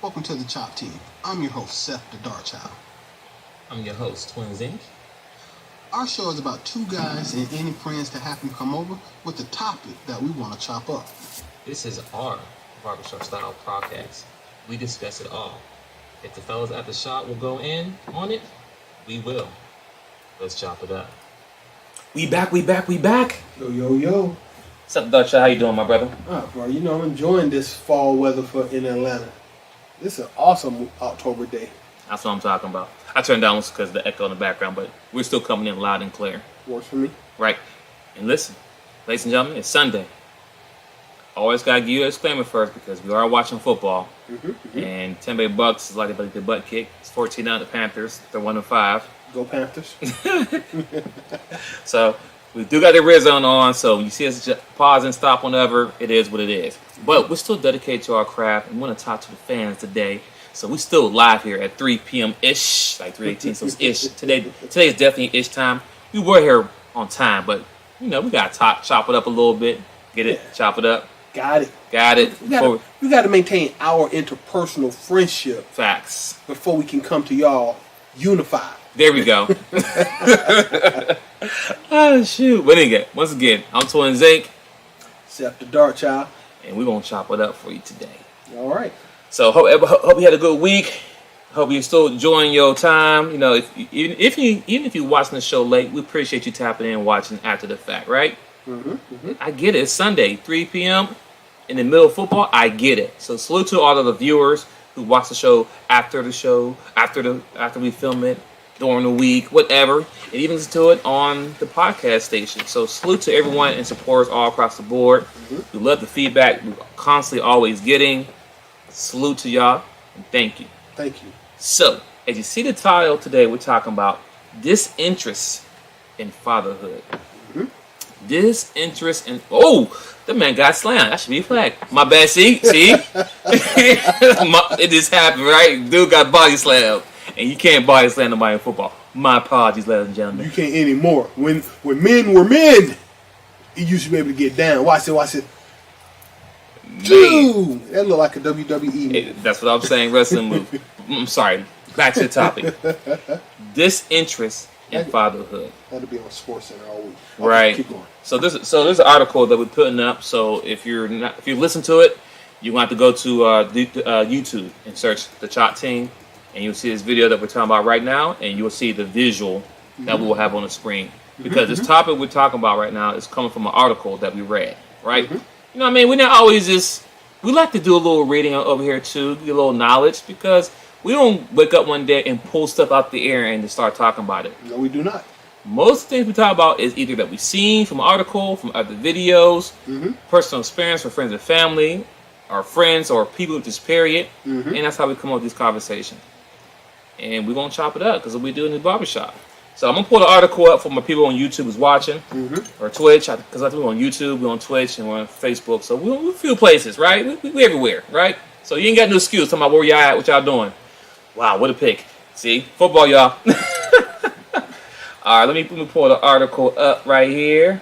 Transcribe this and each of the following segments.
Welcome to the DaChop Team. I'm your host, Seth the Dark Child. I'm your host, Twins Inc. Our show is about two guys and any friends that happen to come over with a topic that we want to chop up. This is our Barbershop style podcast. We discuss it all. If the fellas at the shop will go in on it, we will. Let's chop it up. We back. Yo, yo, yo. What's up, Dutch? How you doing, my brother? Bro, you know, I'm enjoying this fall weather in Atlanta. This is an awesome October day. That's what I'm talking about. I turned down because of the echo in the background, but we're still coming in loud and clear. Works for me. Right. And listen, ladies and gentlemen, it's Sunday. Always got to give you a disclaimer first because we are watching football. And Tampa Bay Bucks is like the butt kick. It's 14-0 the Panthers. They're 1-5. Go Panthers. So we do got the red zone on, so you see us just pause and stop whenever. It is what it is. But we're still dedicated to our craft and want to talk to the fans today. So we're still live here at 3 p.m.-ish, like 3:18, so it's ish. Today is definitely ish time. We were here on time, but, you know, we got to chop it up a little bit. Get it? Yeah. Chop it up. Got it. We got to maintain our interpersonal friendship. Facts. Before we can come to y'all unified. There we go. Oh, shoot. But anyway, once again, I'm Twins Inc. Seth the Dark Child. And we're going to chop it up for you today. All right. So hope you had a good week. Hope you're still enjoying your time. You know, even if you're watching the show late, we appreciate you tapping in and watching after the fact, right? I get it. It's Sunday, 3 p.m. in the middle of football. I get it. So salute to all of the viewers who watch the show, after we film it, during the week, whatever, and even listen to it on the podcast station. So salute to everyone and supporters all across the board. We love the feedback we're constantly always getting. Salute to y'all and thank you. Thank you. So, as you see the title today, we're talking about disinterest in fatherhood. Disinterest in... Oh, the man got slammed. That should be a flag. My bad, see? It just happened, right? Dude got body slammed. And you can't body slam nobody in football. My apologies, ladies and gentlemen. You can't anymore. When men were men, you used to be able to get down. Watch it. Dude, that looked like a WWE move. That's what I'm saying, wrestling move. I'm sorry. Back to the topic. Disinterest in fatherhood. That'll be on Sports Center all week. Right. Keep going. So there's an article that we're putting up. So if you listen to it, you're going to have to go to YouTube and search the DaChop Team, and you'll see this video that we're talking about right now, and you'll see the visual that we will have on the screen. Because this topic we're talking about right now is coming from an article that we read, right? You know what I mean? We're not always we like to do a little reading over here too, get a little knowledge, because we don't wake up one day and pull stuff out the air and just start talking about it. No, we do not. Most things we talk about is either that we've seen from an article, from other videos, personal experience from friends and family, our friends or people with this period, and that's how we come up with this conversation. And we're going to chop it up because we do in the barbershop. So I'm going to pull the article up for my people on YouTube who's watching, or Twitch, because I think we're on YouTube, we're on Twitch, and we're on Facebook. So we're a few places, right? We're everywhere, right? So you ain't got no excuse talking about where y'all at, what y'all doing. Wow, what a pick. See? Football, y'all. All right, let me pull the article up right here.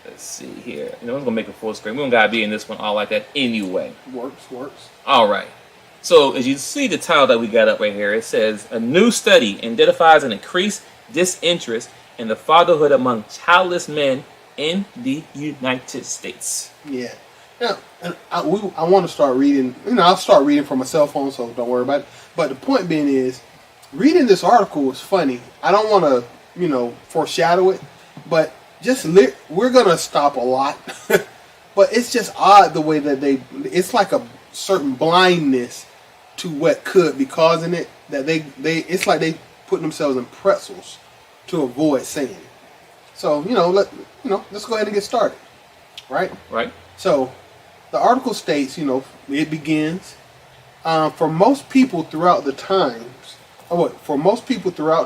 Let's see here. You know, I'm going to make a full screen. We don't got to be in this one all like that anyway. Works. All right. So as you see the title that we got up right here, it says, a new study identifies an increased disinterest in the fatherhood among childless men in the United States. Yeah. Now, I want to start reading. You know, I'll start reading from my cell phone, so don't worry about it. But the point being is, reading this article was funny. I don't want to, foreshadow it, but we're going to stop a lot. But it's just odd the way that it's like a certain blindness to what could be causing it, that it's like they put themselves in pretzels to avoid saying it. So, let's go ahead and get started. Right? Right. So, the article states, it begins, for most people throughout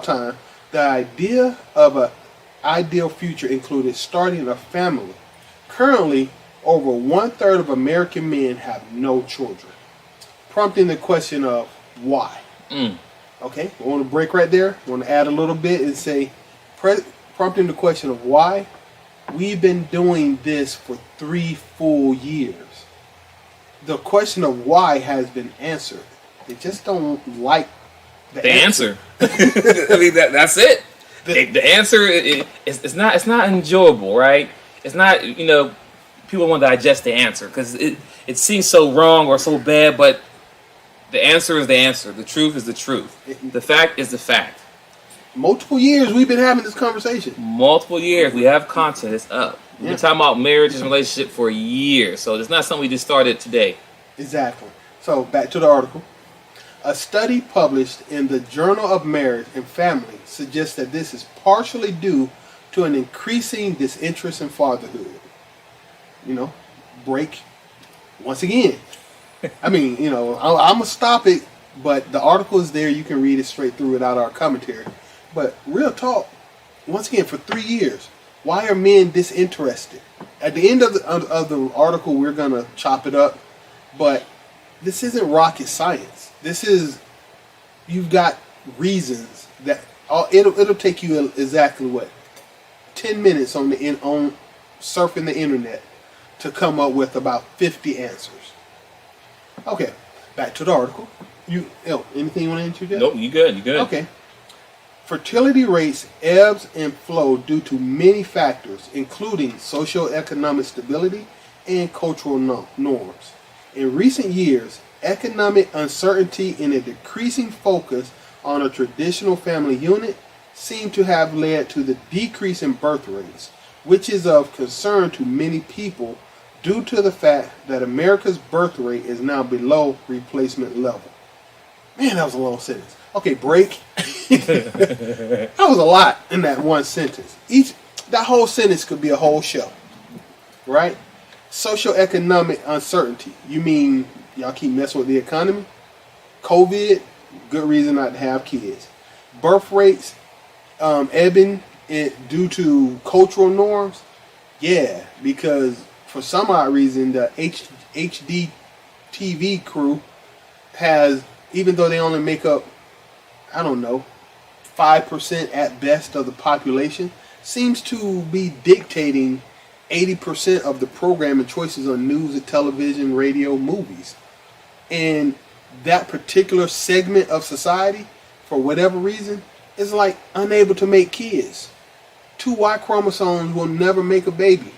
time, the idea of an ideal future included starting a family. Currently, over 1/3 of American men have no children, prompting the question of why. Okay, I want to break right there. I want to add a little bit and say, prompting the question of why. We've been doing this for 3 full years. the question of why has been answered. They just don't like the answer. I mean, that's it. The answer it's not enjoyable, right? It's not, people want to digest the answer because it seems so wrong or so bad, but the answer is the answer. The truth is the truth. The fact is the fact. Multiple years we've been having this conversation. Multiple years. We have content. It's up. We've been talking about marriage and relationship for years, so it's not something we just started today. Exactly. So back to the article. A study published in the Journal of Marriage and Family suggests that this is partially due to an increasing disinterest in fatherhood. Break once again. I mean, I'm going to stop it, but the article is there. You can read it straight through without our commentary. But real talk, once again, for 3 years, why are men disinterested? At the end of the article, we're going to chop it up, but this isn't rocket science. This is, you've got reasons that it'll take you exactly 10 minutes on surfing the internet to come up with about 50 answers. Okay, back to the article. Anything you want to introduce? Nope, you good. Okay. Fertility rates ebbs and flow due to many factors, including socioeconomic stability and cultural norms. In recent years, economic uncertainty and a decreasing focus on a traditional family unit seem to have led to the decrease in birth rates, which is of concern to many people due to the fact that America's birth rate is now below replacement level. Man, that was a long sentence. Okay, break. That was a lot in that one sentence. That whole sentence could be a whole show, right? Socioeconomic uncertainty. You mean y'all keep messing with the economy? COVID, good reason not to have kids. Birth rates ebbing due to cultural norms? Yeah, because for some odd reason, the HD TV crew has, even though they only make up, 5% at best of the population, seems to be dictating 80% of the programming choices on news and television, radio, movies. And that particular segment of society, for whatever reason, is like unable to make kids. 2 Y chromosomes will never make a baby.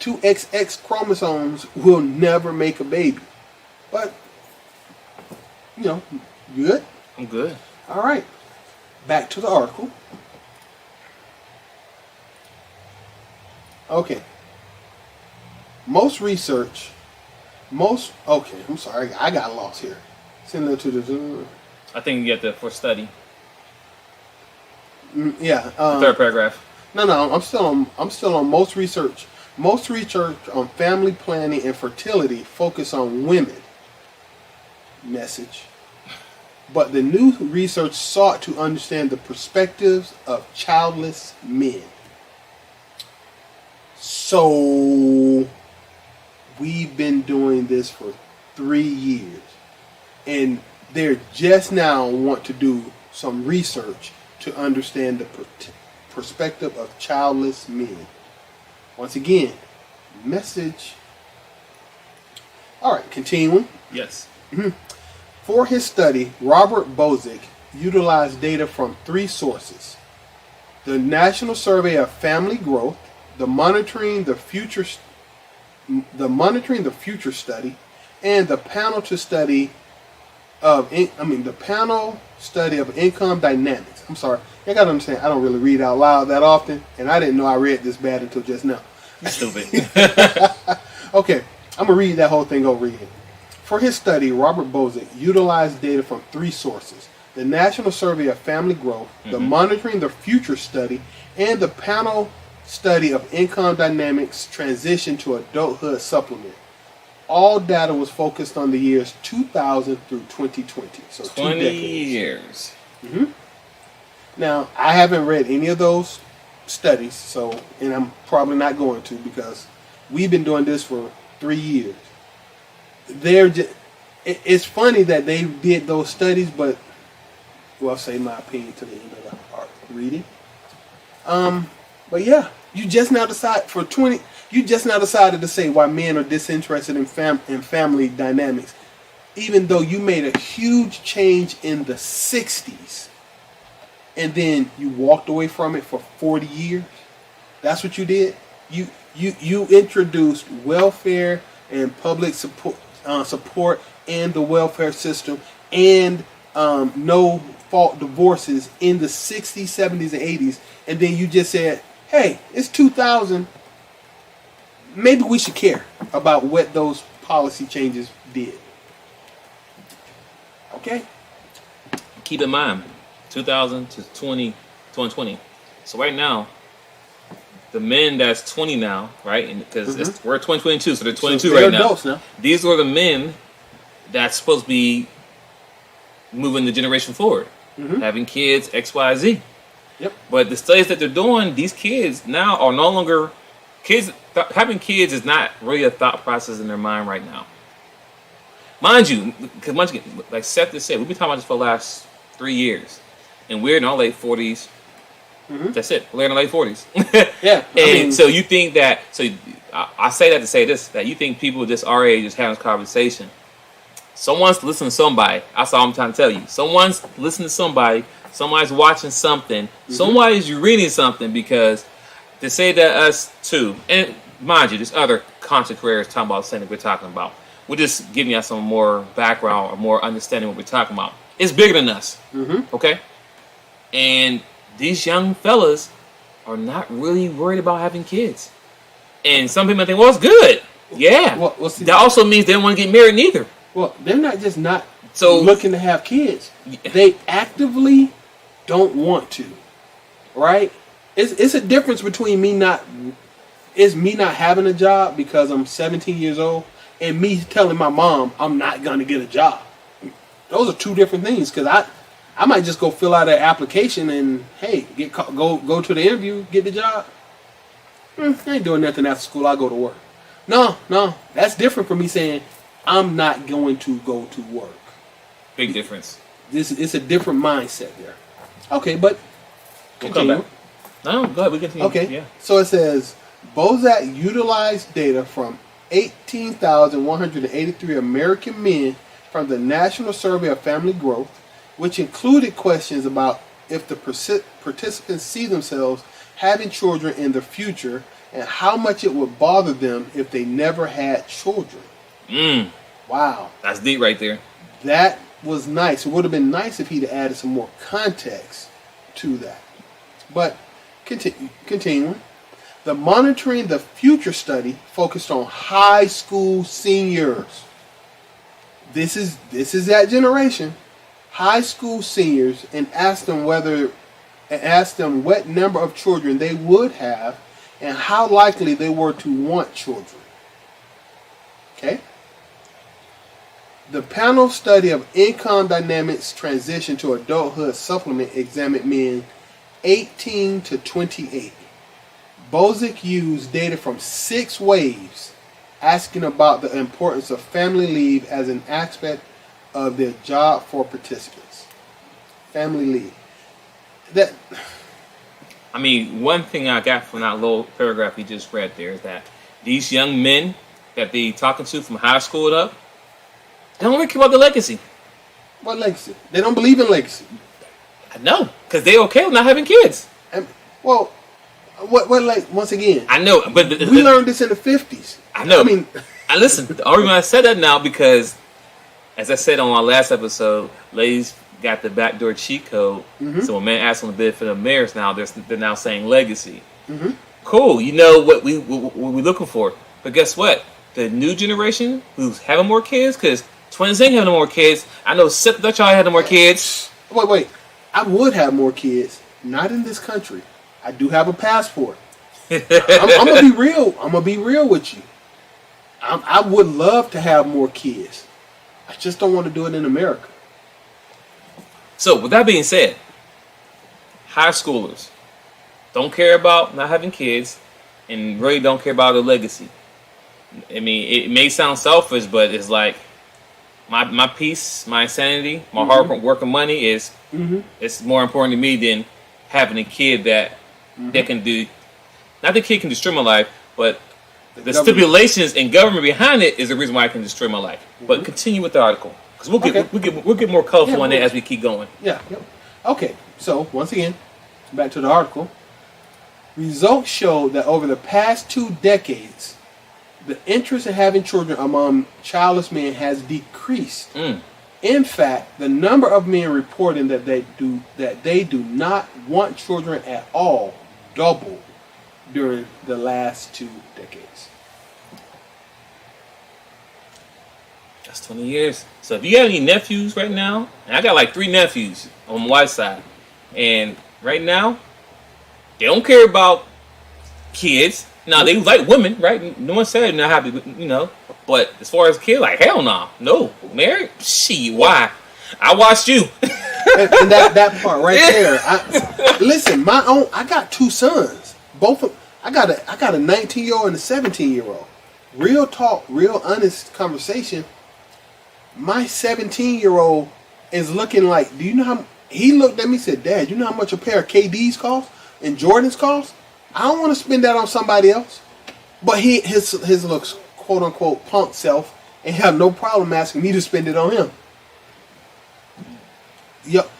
2 XX chromosomes will never make a baby. But, you good? I'm good. All right. Back to the article. Okay. I'm sorry, I got lost here. Similar to the... I think you get the for study. Yeah. Third paragraph. No, I'm still on most research. Most research on family planning and fertility focus on women. Message. But the new research sought to understand the perspectives of childless men. So we've been doing this for 3 years, and they're just now want to do some research to understand the perspective of childless men. Once again, message. All right, continuing. Yes. For his study, Robert Bozick utilized data from 3 sources: the National Survey of Family Growth, the Monitoring the Future study, and the panel study of income dynamics. I'm sorry, you gotta understand, I don't really read out loud that often, and I didn't know I read this bad until just now. Stupid. Okay, I'm gonna read that whole thing over again. For his study, Robert Bozick utilized data from 3 sources: the National Survey of Family Growth, the Monitoring the Future study, and the panel study of income dynamics transition to adulthood supplement. All data was focused on the years 2000 through 2020. So 20 2 decades. years. Now, I haven't read any of those studies, and I'm probably not going to, because we've been doing this for 3 years. It's funny that they did those studies, but I'll say my opinion to the end of the reading. But yeah, You just now decide for 20. You just now decided to say why men are disinterested in family dynamics, even though you made a huge change in the '60s, and then you walked away from it for 40 years. That's what you did. You introduced welfare and public support and the welfare system and no fault divorces in the '60s, '70s, and '80s, and then you just said, "Hey, it's 2000. Maybe we should care about what those policy changes did." Okay. Keep in mind, 2000 to 2020. So right now, the men that's 20 now, right? Because we're 2022, so they're 22 so right they're now. Adults now. These are the men that's supposed to be moving the generation forward, having kids, X, Y, Z. Yep. But the studies that they're doing, these kids now are no longer kids. Having kids is not really a thought process in their mind right now. Mind you, because once again, like Seth just said, we've been talking about this for the last 3 years, and we're in our late 40s. That's it. We're in our late 40s. Yeah. And so you think that? So I say that to say this: that you think people just our age is having this conversation. Someone's listening to somebody. That's all I'm trying to tell you. Someone's listening to somebody. Somebody's watching something. Somebody's reading something, because to say that us too, and mind you, there's other content creators talking about the same thing we're talking about. We're just giving you some more background or more understanding what we're talking about. It's bigger than us. Okay? And these young fellas are not really worried about having kids. And some people think, well, it's good. Yeah. Well, that also means they don't want to get married neither. Well, they're not just not looking to have kids. They actively don't want to. Right? It's a difference between me not having a job because I'm 17 years old and me telling my mom I'm not going to get a job. Those are two different things, because I might just go fill out an application and, hey, go to the interview, get the job. I ain't doing nothing after school. I'll go to work. No, that's different from me saying I'm not going to go to work. Big difference. It's a different mindset there. Okay, but continue. We'll come back. No, go ahead. We continue. Okay, yeah. So it says Bozak utilized data from 18,183 American men from the National Survey of Family Growth, which included questions about if the participants see themselves having children in the future and how much it would bother them if they never had children. Wow. That's deep right there. That was nice. It would have been nice if he'd added some more context to that. But continuing. The Monitoring the Future study focused on high school seniors. This is that generation. High school seniors, and asked them what number of children they would have and how likely they were to want children. Okay? The panel study of income dynamics transition to adulthood supplement examined men 18 to 28. Bozak used data from 6 waves, asking about the importance of family leave as an aspect of their job for participants. Family leave. One thing I got from that little paragraph you just read there is that these young men that they talking to from high school up, they don't really care about the legacy. What legacy? They don't believe in legacy. I know, because they're okay with not having kids. What like, once again? I know, but we learned this in the 50s. I know. I listen. The only reason I said that now because, as I said on our last episode, ladies got the backdoor cheat code. So when men ask on the benefit of marriage now, they're now saying legacy. Cool. You know what we're looking for. But guess what? The new generation who's having more kids, because twins ain't having more kids. I know Seth Dutch had more kids. Wait. I would have more kids. Not in this country. I do have a passport. I'm gonna be real. I'm gonna be real with you. I would love to have more kids. I just don't want to do it in America. So with that being said, high schoolers don't care about not having kids and really don't care about their legacy. It may sound selfish, but it's like my peace, my sanity, my hard work and money is it's more important to me than having a kid that can do not the kid can destroy my life, but the government. stipulations and government behind it is the reason why I can destroy my life. But continue with the article because we'll get more colorful on it as we keep going. Yeah. Yep. Okay. So once again, back to the article. Results show that over the past 2 decades, the interest in having children among childless men has decreased. In fact, the number of men reporting that they do not want children at all doubled during the last 2 decades. That's 20 years. So if you have any nephews right now, and I got like 3 nephews on my wife's side, and right now, they don't care about kids. Now they like women, right? No one said they're not happy, But as far as kids, like hell no, married. Why? I watched you. and that part right there. Listen, I got 2 sons. Both of I got a 19-year-old and a 17-year-old. Real talk, real honest conversation. My 17-year-old is looking like. Do you know how he looked at me and said, "Dad, you know how much a pair of KDs cost and Jordans cost? I don't want to spend that on somebody else." But his looks quote unquote punk self and have no problem asking me to spend it on him. Yep.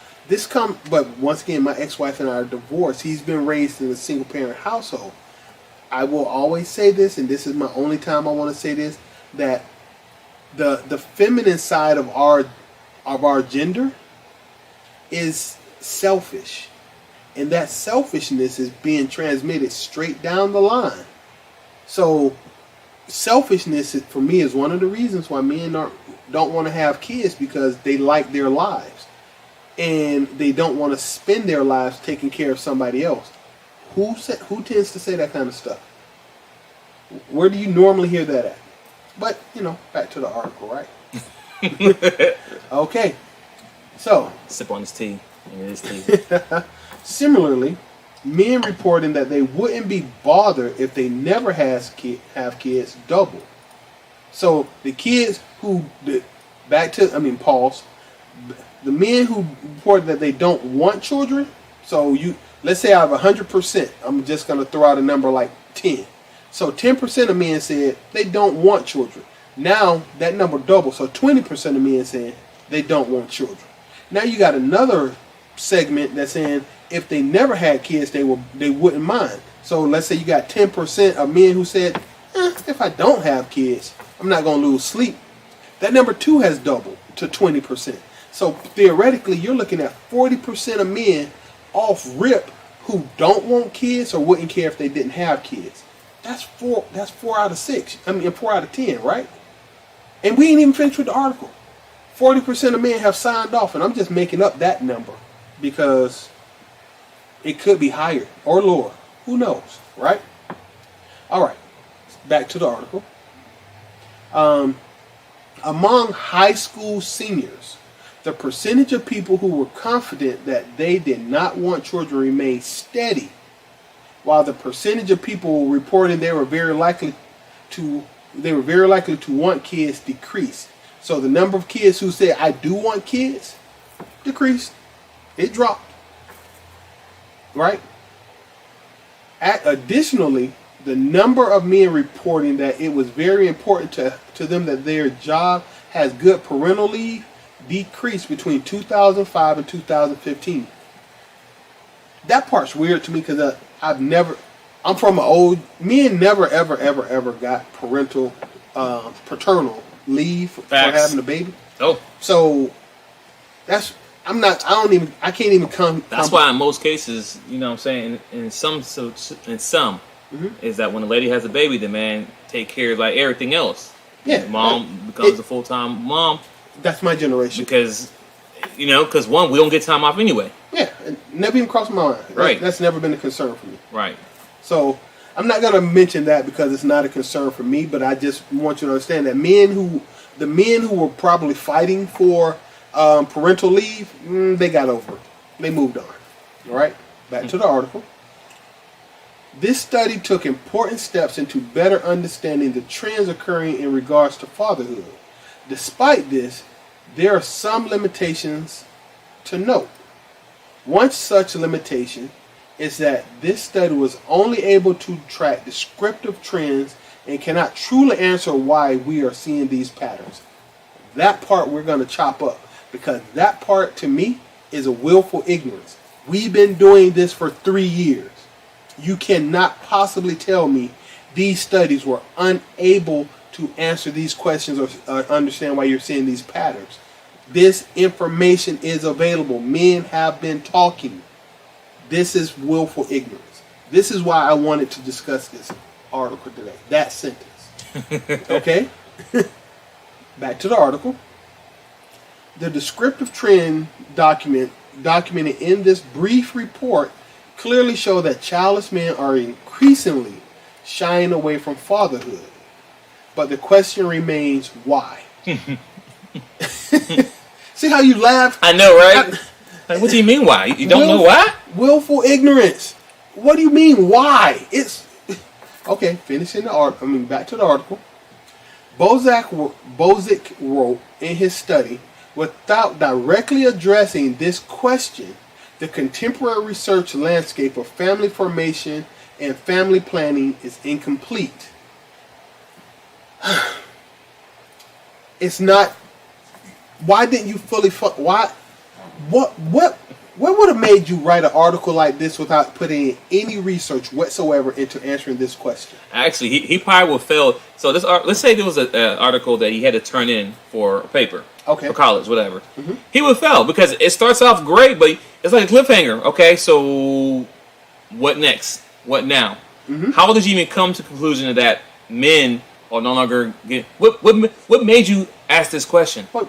But once again, my ex-wife and I are divorced. He's been raised in a single parent household. I will always say this, and this is my only time I want to say this, that the feminine side of our gender is selfish. And that selfishness is being transmitted straight down the line. So selfishness for me is one of the reasons why men don't want to have kids, because they like their lives. And they don't want to spend their lives taking care of somebody else. Who tends to say that kind of stuff? Where do you normally hear that at? But, back to the article, right? Okay. So. Sip on his tea. His tea. Similarly, men reporting that they wouldn't be bothered if they never have kids double. So the kids pause. The men who report that they don't want children. So let's say out of 100%, I'm just going to throw out a number like 10. So 10% of men said they don't want children. Now that number doubles. So 20% of men saying they don't want children. Now you got another segment that's saying if they never had kids, they wouldn't mind. So let's say you got 10% of men who said, if I don't have kids, I'm not going to lose sleep. That number 2 has doubled to 20%. So theoretically, you're looking at 40% of men off rip who don't want kids or wouldn't care if they didn't have kids. That's 4 out of 6. 4 out of 10, right? And we ain't even finished with the article. 40% of men have signed off, and I'm just making up that number because it could be higher or lower. Who knows, right? All right, back to the article. Among high school seniors, the percentage of people who were confident that they did not want children remained steady, while the percentage of people reporting they were very likely to want kids decreased. So the number of kids who said I do want kids decreased. It dropped. Right? Additionally, the number of men reporting that it was very important to them that their job has good parental leave decreased between 2005 and 2015. That part's weird to me because I'm from an old, men never ever got paternal leave for having a baby. Oh. So I can't even come. That's why in most cases, you know what I'm saying, in some is that when a lady has a baby, the man take care of like everything else. Yeah. Mom becomes a full-time mom. That's my generation. Because one, we don't get time off anyway. Yeah. It never even crossed my mind. Right. That's never been a concern for me. Right. So I'm not going to mention that because it's not a concern for me, but I just want you to understand that the men who were probably fighting for parental leave, they got over it. They moved on. All right? Back to the article. This study took important steps into better understanding the trends occurring in regards to fatherhood. Despite this, there are some limitations to note. One such limitation is that this study was only able to track descriptive trends and cannot truly answer why we are seeing these patterns. That part we're going to chop up, because that part to me is a willful ignorance. We've been doing this for 3 years. You cannot possibly tell me these studies were unable to answer these questions or understand why you're seeing these patterns. This information is available. Men have been talking. This is willful ignorance. This is why I wanted to discuss this article today. That sentence. Okay? Back to the article. The descriptive trend documented in this brief report clearly show that childless men are increasingly shying away from fatherhood. But the question remains, why? See how you laugh? I know, right? What do you mean, why? You don't know why? Willful ignorance. What do you mean, why? It's okay. Finishing the article. Back to the article. Bozic wrote in his study, without directly addressing this question, the contemporary research landscape of family formation and family planning is incomplete. It's not. Why didn't you fully? Why? What would have made you write an article like this without putting any research whatsoever into answering this question? Actually, he probably would fail. So this, let's say there was an article that he had to turn in for a paper, okay, for college, whatever. Mm-hmm. He would fail because it starts off great, but it's like a cliffhanger. Okay, so what next? What now? Mm-hmm. How did you even come to the conclusion that men are no longer get? What made you ask this question? What?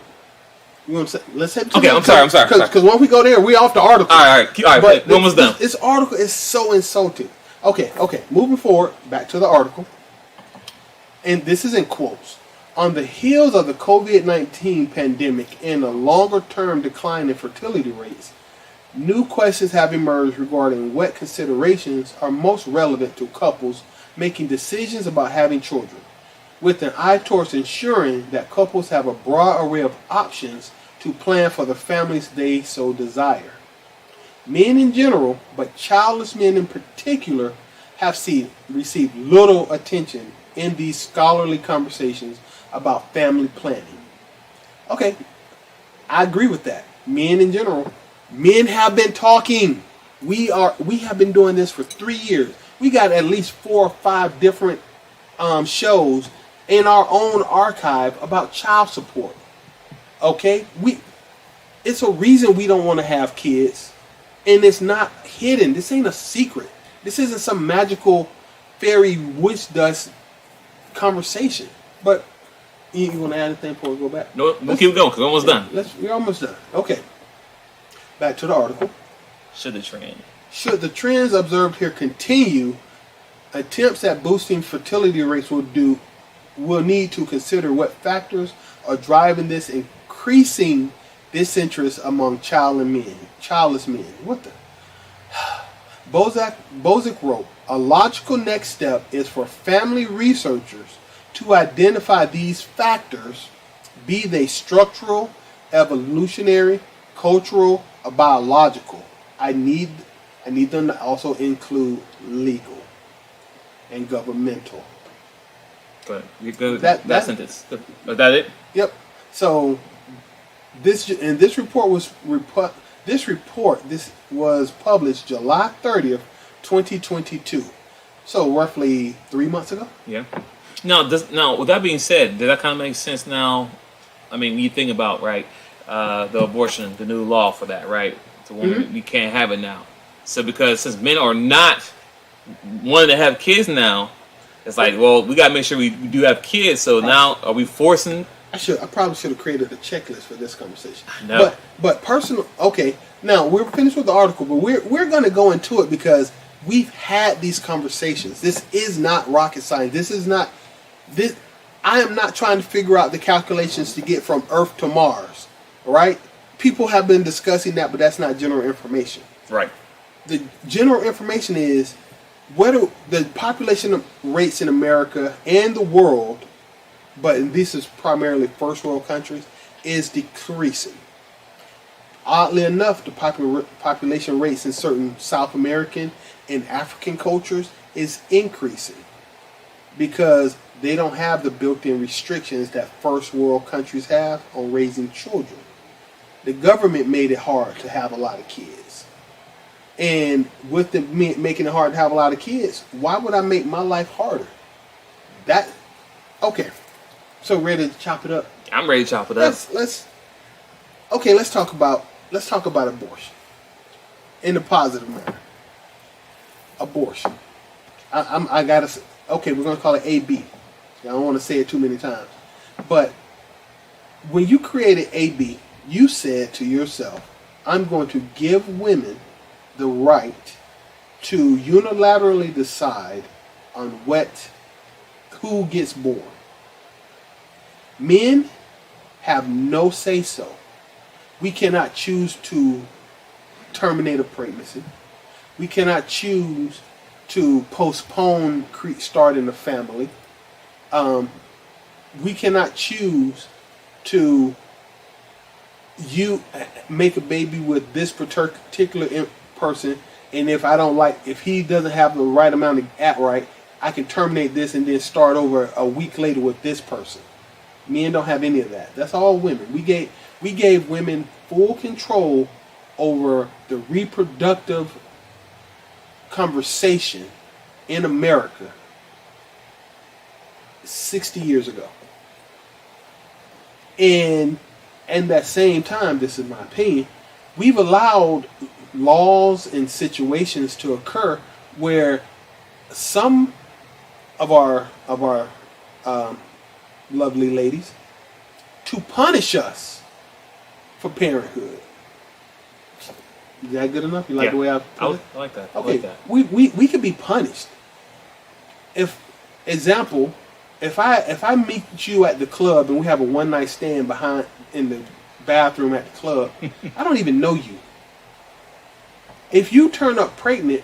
You want to say, let's head to okay, I'm sorry. Because once we go there, we off the article. All right. But when was done? This article is so insulting. Okay. Moving forward, back to the article. And this is in quotes. On the heels of the COVID-19 pandemic and a longer-term decline in fertility rates, new questions have emerged regarding what considerations are most relevant to couples making decisions about having children, with an eye towards ensuring that couples have a broad array of options to plan for the families they so desire. Men in general, but childless men in particular, have received little attention in these scholarly conversations about family planning. Okay, I agree with that. Men in general, men have been talking. We have been doing this for 3 years. We got at least 4 or 5 different shows in our own archive about child support. Okay? It's a reason we don't want to have kids. And it's not hidden. This ain't a secret. This isn't some magical fairy wish dust conversation. But you want to add anything before we go back? No, we'll keep going because we're almost done. We're almost done. Okay. Back to the article. Should the trends observed here continue, attempts at boosting fertility rates will need to consider what factors are driving this increasing disinterest among childless men. What the? Bozic wrote, a logical next step is for family researchers to identify these factors, be they structural, evolutionary, cultural, or biological. I need them to also include legal and governmental. Go ahead. You go that sentence. Is that it? Yep. So this report was published July 30th, 2022. So roughly 3 months ago. Yeah. Now, with that being said, does that kind of make sense now? I mean, when you think about the abortion, the new law for that, right? So we can't have it now. So since men are not wanting to have kids now, it's like, well, we got to make sure we do have kids. So now, are we forcing? I probably should have created a checklist for this conversation. No. But personal. Okay, now we're finished with the article, but we're going to go into it because we've had these conversations. This is not rocket science. This is not this. I am not trying to figure out the calculations to get from Earth to Mars. Right? People have been discussing that, but that's not general information. Right. The general information is whether the population rates in America and the world, but this is primarily first world countries, is decreasing. Oddly enough, the population rates in certain South American and African cultures is increasing because they don't have the built-in restrictions that first world countries have on raising children. The government made it hard to have a lot of kids. And with the making it hard to have a lot of kids, why would I make my life harder? Okay. So ready to chop it up? I'm ready to chop it up. Let's talk about abortion in a positive manner. Abortion. We're gonna call it AB. I don't want to say it too many times, but when you created AB, you said to yourself, "I'm going to give women the right to unilaterally decide on who gets born. Men have no say-so. We cannot choose to terminate a pregnancy. We cannot choose to postpone starting a family. We cannot choose to make a baby with this particular person, and if he doesn't have the right amount of act right, I can terminate this and then start over a week later with this person." Men don't have any of that. That's all women. We gave women full control over the reproductive conversation in America 60 years ago. And at that same time, this is my opinion, we've allowed laws and situations to occur where some of our lovely ladies to punish us for parenthood. Is that good enough? You like the way I put it? I like that. Okay, I like that. we could be punished. If I meet you at the club and we have a one night stand in the bathroom at the club, I don't even know you. If you turn up pregnant,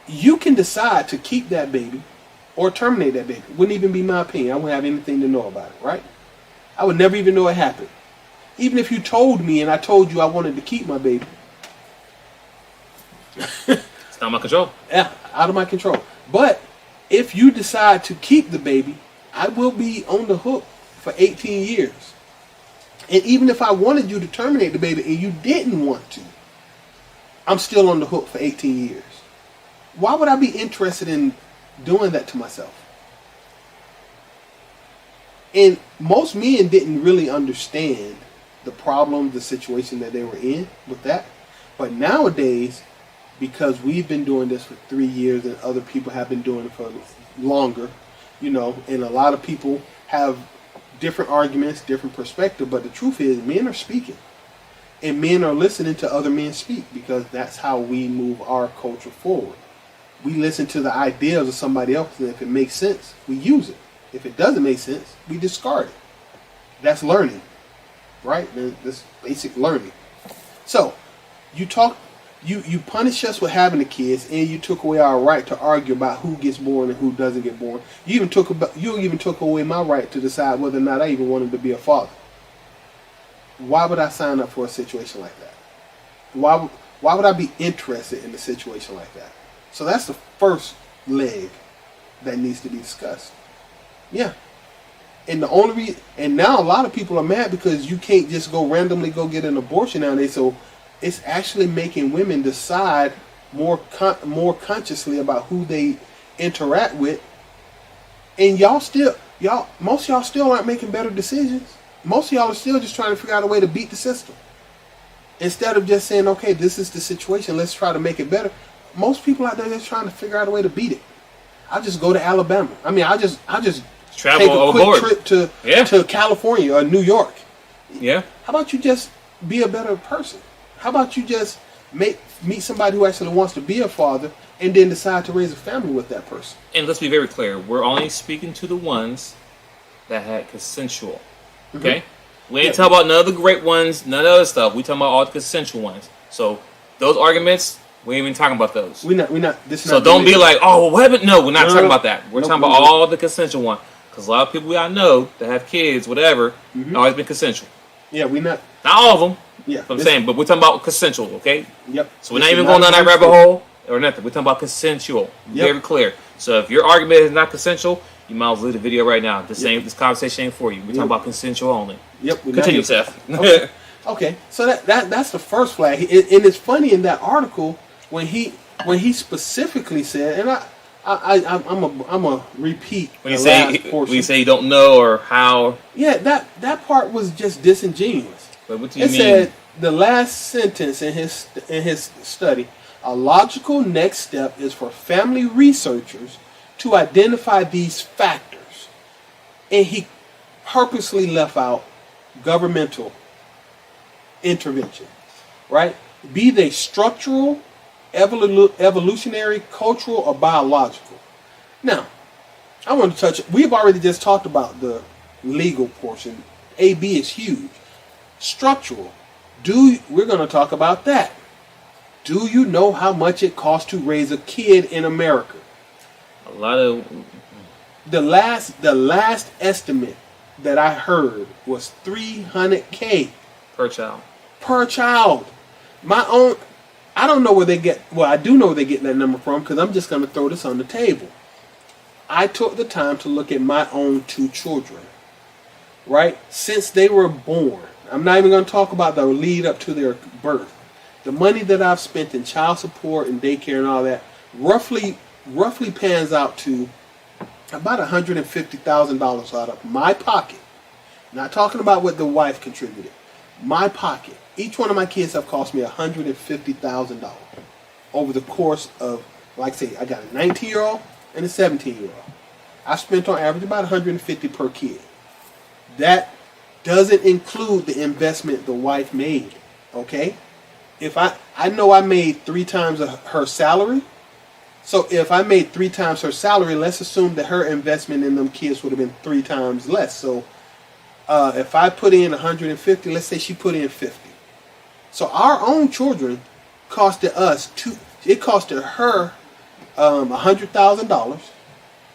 you can decide to keep that baby or terminate that baby. Wouldn't even be my opinion. I wouldn't have anything to know about it, right? I would never even know it happened. Even if you told me and I told you I wanted to keep my baby. It's not my control. Yeah, out of my control. But if you decide to keep the baby, I will be on the hook for 18 years. And even if I wanted you to terminate the baby and you didn't want to, I'm still on the hook for 18 years. Why would I be interested in doing that to myself? And most men didn't really understand the problem, the situation that they were in with that. But nowadays, because we've been doing this for 3 years and other people have been doing it for longer, and a lot of people have different arguments, different perspective, but the truth is men are speaking. And men are listening to other men speak because that's how we move our culture forward. We listen to the ideas of somebody else, and if it makes sense, we use it. If it doesn't make sense, we discard it. That's learning, right? That's basic learning. So, you punish us with having the kids, and you took away our right to argue about who gets born and who doesn't get born. You even took away my right to decide whether or not I even wanted to be a father. Why would I sign up for a situation like that? Why would I be interested in a situation like that? So that's the first leg that needs to be discussed. Yeah. And and now a lot of people are mad because you can't just randomly go get an abortion nowadays. So it's actually making women decide more consciously about who they interact with. And most of y'all still aren't making better decisions. Most of y'all are still just trying to figure out a way to beat the system. Instead of just saying, okay, this is the situation, let's try to make it better. Most people out there are just trying to figure out a way to beat it. I just go to Alabama. I mean, I just travel take a overboard. quick trip to California or New York. Yeah. How about you just be a better person? How about you just meet somebody who actually wants to be a father and then decide to raise a family with that person? And let's be very clear. We're only speaking to the ones that had consensual. Okay? Mm-hmm. We ain't talking about none of the great ones, none of the other stuff. We talking about all the consensual ones. So those arguments, we ain't even talking about those. We're not. This is so not don't be like, oh, well, what happened? No, we're not talking about that. We're talking about all the consensual ones. Because a lot of people I know that have kids, whatever, always been consensual. Yeah, we're not. Not all of them. Yeah. That's what I'm saying. But we're talking about consensual, okay? Yep. So we're not even going down that rabbit hole or nothing. We're talking about consensual. Yep. Very clear. So if your argument is not consensual, you might as well leave the video right now. This conversation ain't for you. We're talking about consensual only. Yep. Continue, Seth. Okay. So that's the first flag. And it's funny in that article when he specifically said, and I'm a repeat when you say you don't know or how. Yeah, that part was just disingenuous. But what do you mean? It said the last sentence in his study. A logical next step is for family researchers to identify these factors. And he purposely left out governmental intervention, right? Be they structural, evolutionary, cultural, or biological. Now, I want to touch, we've already just talked about the legal portion. AB is huge. Structural. We're going to talk about that. Do you know how much it costs to raise a kid in America? A lot of... The last estimate that I heard was $300K per child. Per child. I don't know where they get, well, I do know where they get that number from because I'm just going to throw this on the table. I took the time to look at my own 2 children, right? Since they were born. I'm not even going to talk about the lead up to their birth. The money that I've spent in child support and daycare and all that roughly pans out to about $150,000 out of my pocket. Not talking about what the wife contributed. My pocket. Each one of my kids have cost me $150,000 over the course of, like I say, I got a 19-year-old and a 17-year-old. I spent on average about $150 per kid. That doesn't include the investment the wife made. Okay? If I know I made 3 times her salary. So if I made 3 times her salary, let's assume that her investment in them kids would have been 3 times less. So if I put in 150, let's say she put in 50. So our own children costed us it costed her $100,000.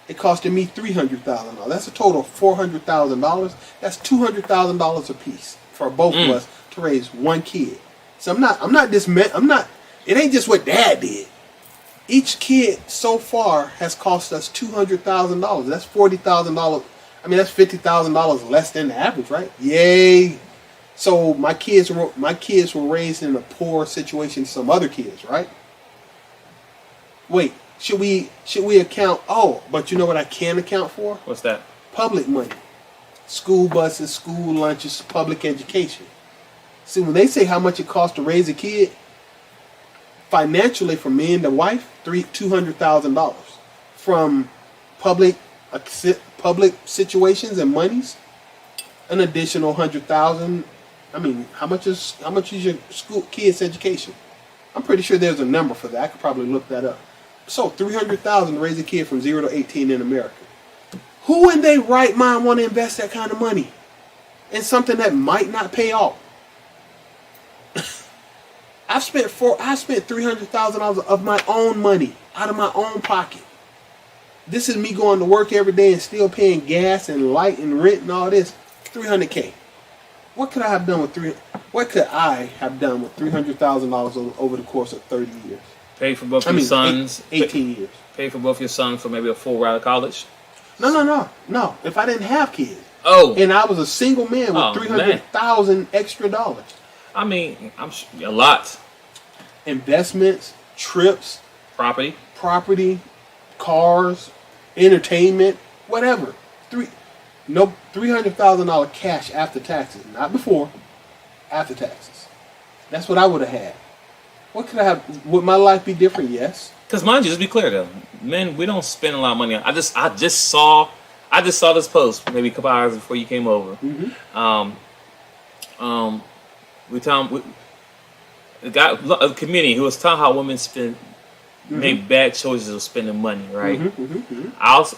It costed me $300,000. That's a total of $400,000. That's $200,000 a piece for both of us to raise one kid. So it ain't just what dad did. Each kid so far has cost us $200,000. That's $40,000. I mean, that's $50,000 less than the average, right? Yay! So my kids were raised in a poor situation. Some other kids, right? Wait, should we account? Oh, but you know what I can account for? What's that? Public money, school buses, school lunches, public education. See, when they say how much it costs to raise a kid, financially for me and the wife, $200,000 from public situations and monies, an additional $100,000. I mean, how much is your school kids' education? I'm pretty sure there's a number for that. I could probably look that up. So $300,000 to raise a kid from 0 to 18 in America. Who in their right mind want to invest that kind of money in something that might not pay off? I spent $300,000 of my own money out of my own pocket. This is me going to work every day and still paying gas and light and rent and all this. $300K. What could I have done with $300,000 over the course of 30 years? Pay for both your sons. 18 years. Pay for both your sons for maybe a full ride of college. No. If I didn't have kids. Oh. And I was a single man with $300,000 extra dollars. I mean, I'm sure a lot. Investments, trips, property, cars, entertainment, whatever. $300,000 cash after taxes, not before, after taxes. That's what I would have had. What could I have? Would my life be different? Yes. Because mind you, just be clear though, men, we don't spend a lot of money. I just saw this post maybe a couple hours before you came over. Mm-hmm. A comedian who was telling how women make bad choices of spending money, right?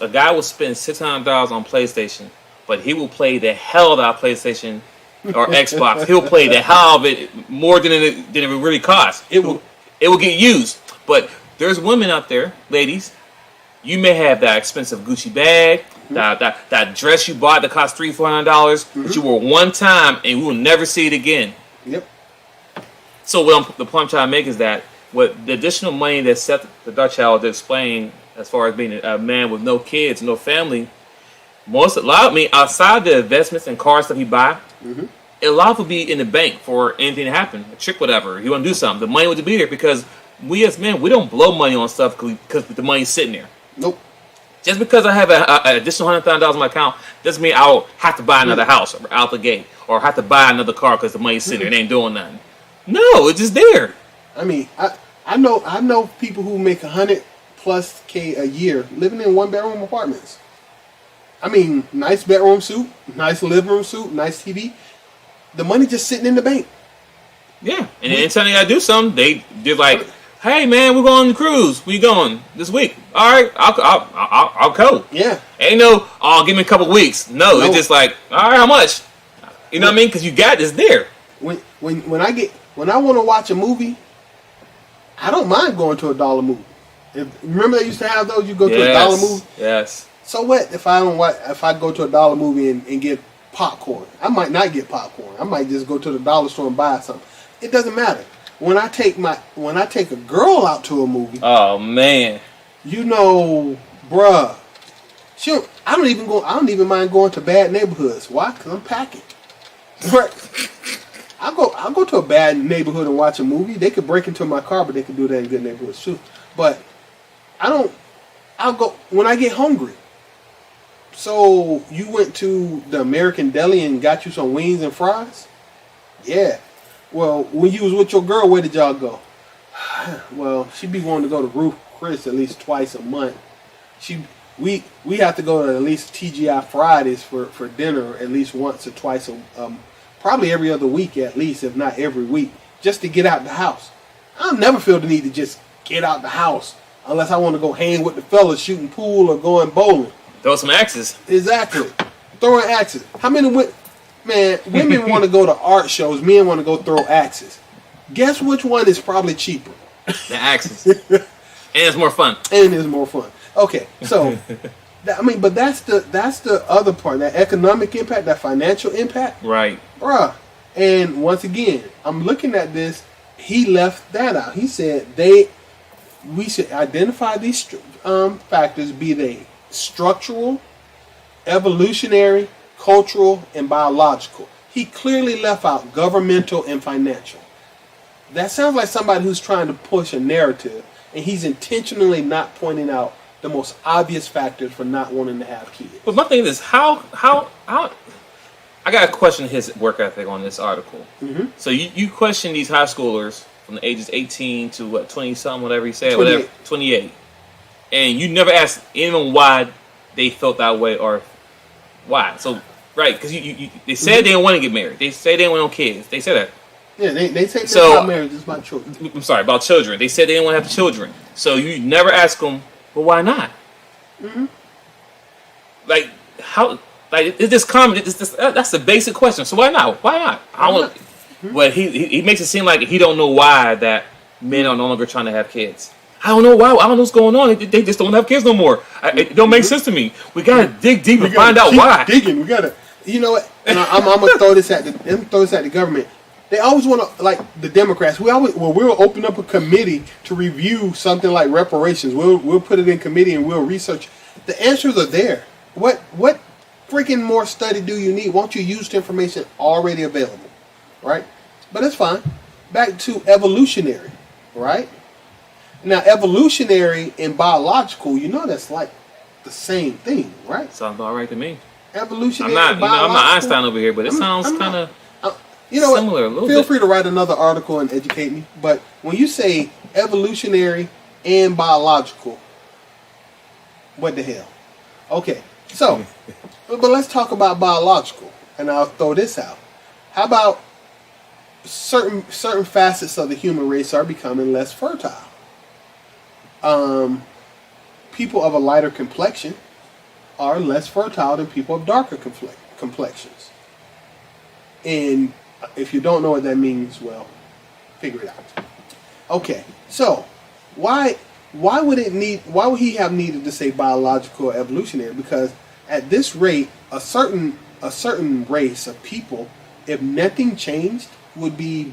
A guy will spend $600 on PlayStation, but he will play the hell out of PlayStation or Xbox. He'll play the hell of it more than it really costs. It will get used. But there's women out there, ladies. You may have that expensive Gucci bag, that dress you bought that cost $300-$400 that you wore one time and you will never see it again. Yep. So the point I'm trying to make is that what the additional money that Seth the Dutch Child explained as far as being a man with no kids, no family, outside the investments and cars that he buy, a lot would be in the bank for anything to happen, a trick, whatever. You want to do something, the money would be there because we as men, we don't blow money on stuff because the money's sitting there. Nope. Just because I have an additional $100,000 in my account doesn't mean I'll have to buy another house out the gate or have to buy another car because the money's sitting there. It ain't doing nothing. No, it's just there. I mean, I know people who make $100,000+ a year living in 1-bedroom apartments. I mean, nice bedroom suite, nice living room suite, nice TV. The money just sitting in the bank. Yeah, and anytime they gotta do something, they're like, "Hey man, we're going on the cruise. We going this week? All right, I'll go." Yeah, ain't no, "Oh, give me a couple weeks." No, it's just like, "All right, how much?" You know what I mean? Because you got this there. When I want to watch a movie, I don't mind going to a dollar movie. Remember they used to have those? You go to a dollar movie. Yes. So what if I go to a dollar movie and get popcorn? I might not get popcorn. I might just go to the dollar store and buy something. It doesn't matter. When I take a girl out to a movie, oh man, you know, bruh, I don't even mind going to bad neighborhoods. Why? Because I'm packing. Right. I'll go to a bad neighborhood and watch a movie. They could break into my car, but they could do that in good neighborhoods too. But I'll go when I get hungry. So you went to the American Deli and got you some wings and fries? Yeah. Well, when you was with your girl, where did y'all go? Well, she be wanting to go to Ruth Chris at least twice a month. We have to go to at least TGI Fridays for dinner at least once or twice, probably every other week at least, if not every week, just to get out the house. I'll never feel the need to just get out the house unless I want to go hang with the fellas, shooting pool or going bowling. Throw some axes. Exactly. Throwing axes. How many women want to go to art shows, men want to go throw axes. Guess which one is probably cheaper? The axes. And it's more fun. Okay, so but that's the other part, that economic impact, that financial impact. Right. Bruh. And once again, I'm looking at this, he left that out. He said we should identify these factors, be they structural, evolutionary, cultural, and biological. He clearly left out governmental and financial. That sounds like somebody who's trying to push a narrative, and he's intentionally not pointing out the most obvious factors for not wanting to have kids. But my thing is, how I got to question his work ethic on this article. Mm-hmm. So you question these high schoolers from the ages 18 to 20-something, whatever he said, 28. And you never asked anyone why they felt that way or why. So, right, because they said they didn't want to get married. They say they didn't want no kids. They said that. Yeah, they say so, about marriage is about children. I'm sorry, about children. They said they didn't want to have children. So you never ask them, well, why not? Mm-hmm. Like, how? Like, it's just common. That's the basic question. So why not? Why not? I don't. Mm-hmm. But he makes it seem like he don't know why that men are no longer trying to have kids. I don't know why. I don't know what's going on. They just don't have kids no more. It don't make sense to me. We gotta dig deep and find out why. Digging. We gotta. You know what? And I'm gonna throw this at the government. They always want to, like the Democrats. We'll open up a committee to review something like reparations. We'll put it in committee and we'll research. The answers are there. What freaking more study do you need? Won't you use the information already available, right? But it's fine. Back to evolutionary, right? Now, evolutionary and biological, that's like the same thing, right? Sounds about right to me. Evolutionary. I'm not Einstein over here, but it sounds kind of. Similar, feel free to write another article and educate me. But when you say evolutionary and biological, what the hell? Okay, so, but let's talk about biological, and I'll throw this out. How about certain facets of the human race are becoming less fertile? People of a lighter complexion are less fertile than people of darker complexions. And if you don't know what that means, well, figure it out. Okay, so why would he have needed to say biological or evolutionary? Because at this rate, a certain race of people, if nothing changed, would be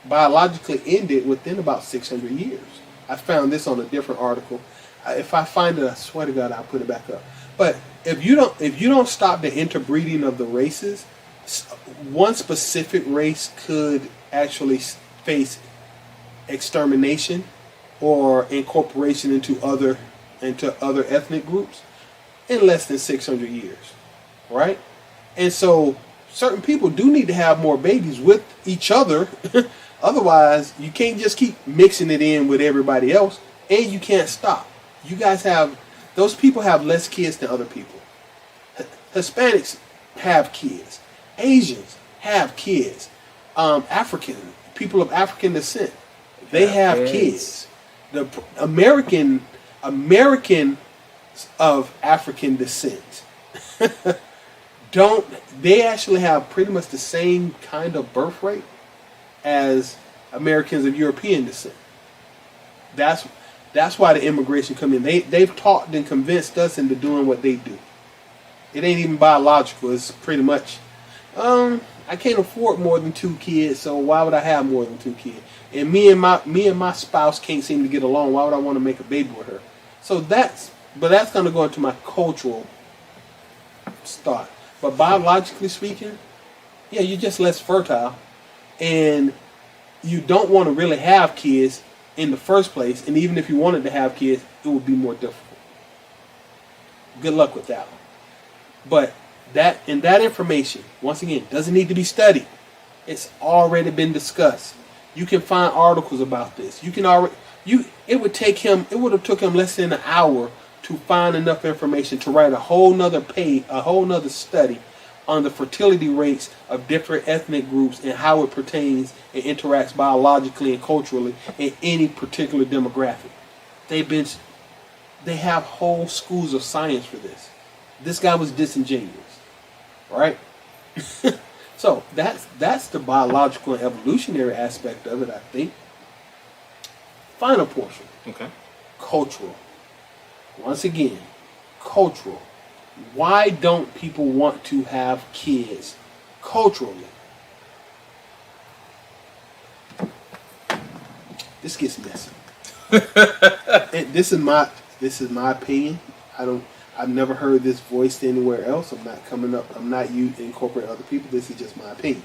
biologically ended within about 600 years. I found this on a different article. If I find it, I swear to God, I'll put it back up. But if you don't stop the interbreeding of the races, one specific race could actually face extermination or incorporation into other ethnic groups in less than 600 years, right? And so certain people do need to have more babies with each other. Otherwise, you can't just keep mixing it in with everybody else, and you can't stop. Those people have less kids than other people. Hispanics have kids. Asians have kids. People of African descent, they have kids. The Americans of African descent they actually have pretty much the same kind of birth rate as Americans of European descent. That's why the immigration come in. They've taught and convinced us into doing what they do. It ain't even biological. It's pretty much, I can't afford more than 2 kids, so why would I have more than 2 kids? And me and my spouse can't seem to get along. Why would I want to make a baby with her? So that's going to go into my cultural thought. But biologically speaking, yeah, you're just less fertile, and you don't want to really have kids in the first place. And even if you wanted to have kids, it would be more difficult. Good luck with that one. But that information, once again, doesn't need to be studied. It's already been discussed. You can find articles about this. It would have took him less than an hour to find enough information to write a whole nother study on the fertility rates of different ethnic groups and how it pertains and interacts biologically and culturally in any particular demographic. They have whole schools of science for this. This guy was disingenuous, right? So that's the biological and evolutionary aspect of it, I think. Final portion. Okay. Cultural. Once again, cultural. Why don't people want to have kids culturally? This gets messy. This is my opinion. I've never heard this voiced anywhere else. I'm not incorporating other people. This is just my opinion.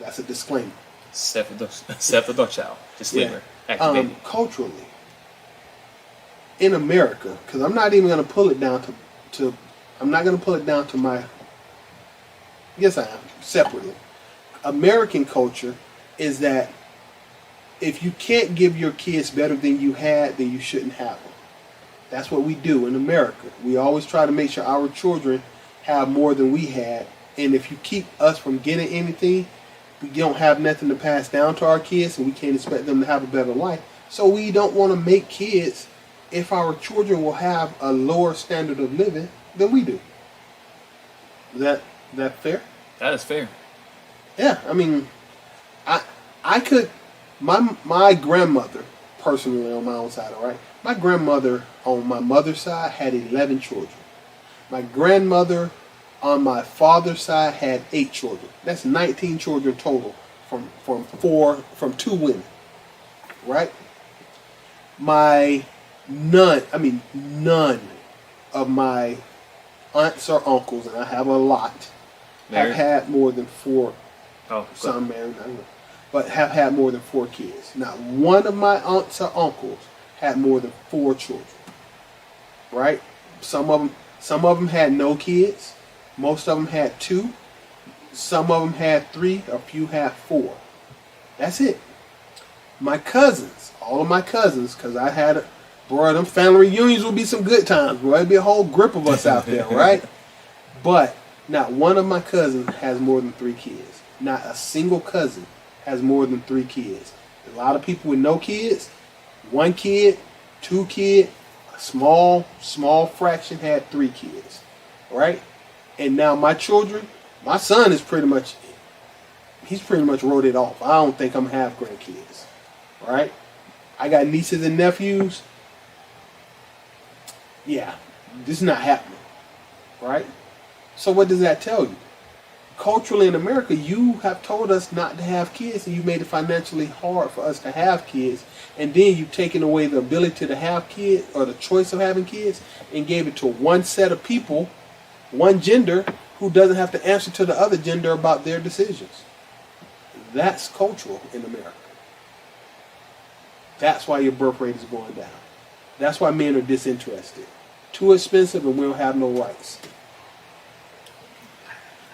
That's a disclaimer. Except for Dachopteam. Disclaimer. Yeah. Activated. Culturally, in America, because I'm not even going to pull it down to I'm not going to pull it down to my. Yes, I am separately. American culture is that if you can't give your kids better than you had, then you shouldn't have them. That's what we do in America. We always try to make sure our children have more than we had. And if you keep us from getting anything, we don't have nothing to pass down to our kids, and we can't expect them to have a better life. So we don't want to make kids if our children will have a lower standard of living than we do. Is that fair? That is fair. Yeah, I mean, I could, my grandmother, personally on my own side, all right? My grandmother on my mother's side had 11 children. My grandmother on my father's side had 8 children. That's 19 children total from 2 women, right? None of my aunts or uncles, and I have a lot, Married? have had more than 4. Oh, some married, I don't know, but have had more than 4 kids. Not one of my aunts or uncles had more than 4 children. Right? Some of them had no kids. Most of them had 2. Some of them had 3. A few had 4. That's it. My cousins, all of my cousins, because I had them family reunions would be some good times, bro. It'd be a whole grip of us out there, right? But not one of my cousins has more than 3 kids. Not a single cousin has more than 3 kids. A lot of people with no kids, 1 kid, 2 kids, a small fraction had 3 kids, right? And now my children, my son is pretty much wrote it off. I don't think I'm gonna have grandkids, right? I got nieces and nephews. Yeah, this is not happening, right? So what does that tell you? culturally in America, you have told us not to have kids, and you made it financially hard for us to have kids. And then you've taken away the ability to have kids, or the choice of having kids, and gave it to one set of people, one gender, who doesn't have to answer to the other gender about their decisions. That's cultural in America. That's why your birth rate is going down. That's why men are disinterested. Too expensive, and we don't have no rights.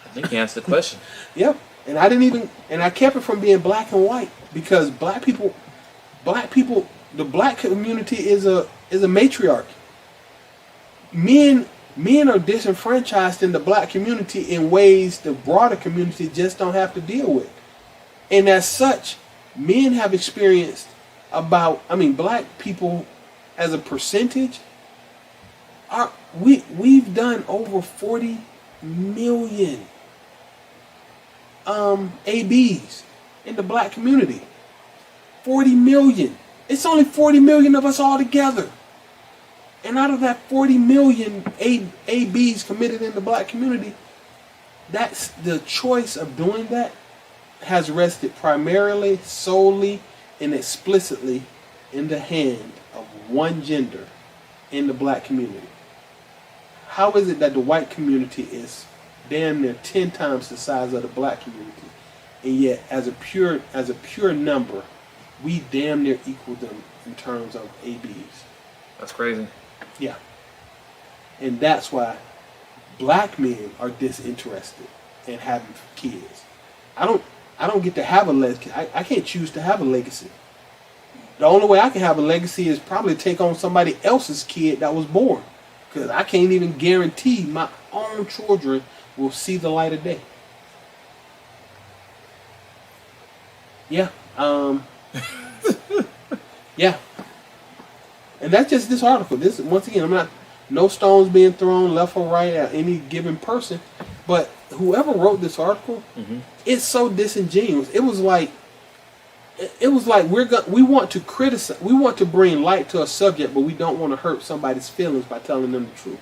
I think you answered the question. Yep. And I kept it from being black and white, because black people, the black community is a matriarchy. Men are disenfranchised in the black community in ways the broader community just don't have to deal with. And as such, men have experienced black people as a percentage, we've done over 40 million ABs in the black community. 40 million. It's only 40 million of us all together. And out of that 40 million ABs committed in the black community, that's the choice of doing that has rested primarily, solely, and explicitly in the hand of one gender in the black community. How is it that the white community is damn near 10 times the size of the black community, and yet as a pure number, we damn near equal them in terms of ABs? That's crazy. Yeah. And that's why black men are disinterested in having kids. I don't get to have a legacy. I can't choose to have a legacy. The only way I can have a legacy is probably take on somebody else's kid that was born. Because I can't even guarantee my own children will see the light of day. Yeah. Yeah. And that's just this article. This, once again, no stones being thrown left or right at any given person. But whoever wrote this article, it's so disingenuous. It was like we want to criticize, we want to bring light to a subject, but we don't want to hurt somebody's feelings by telling them the truth.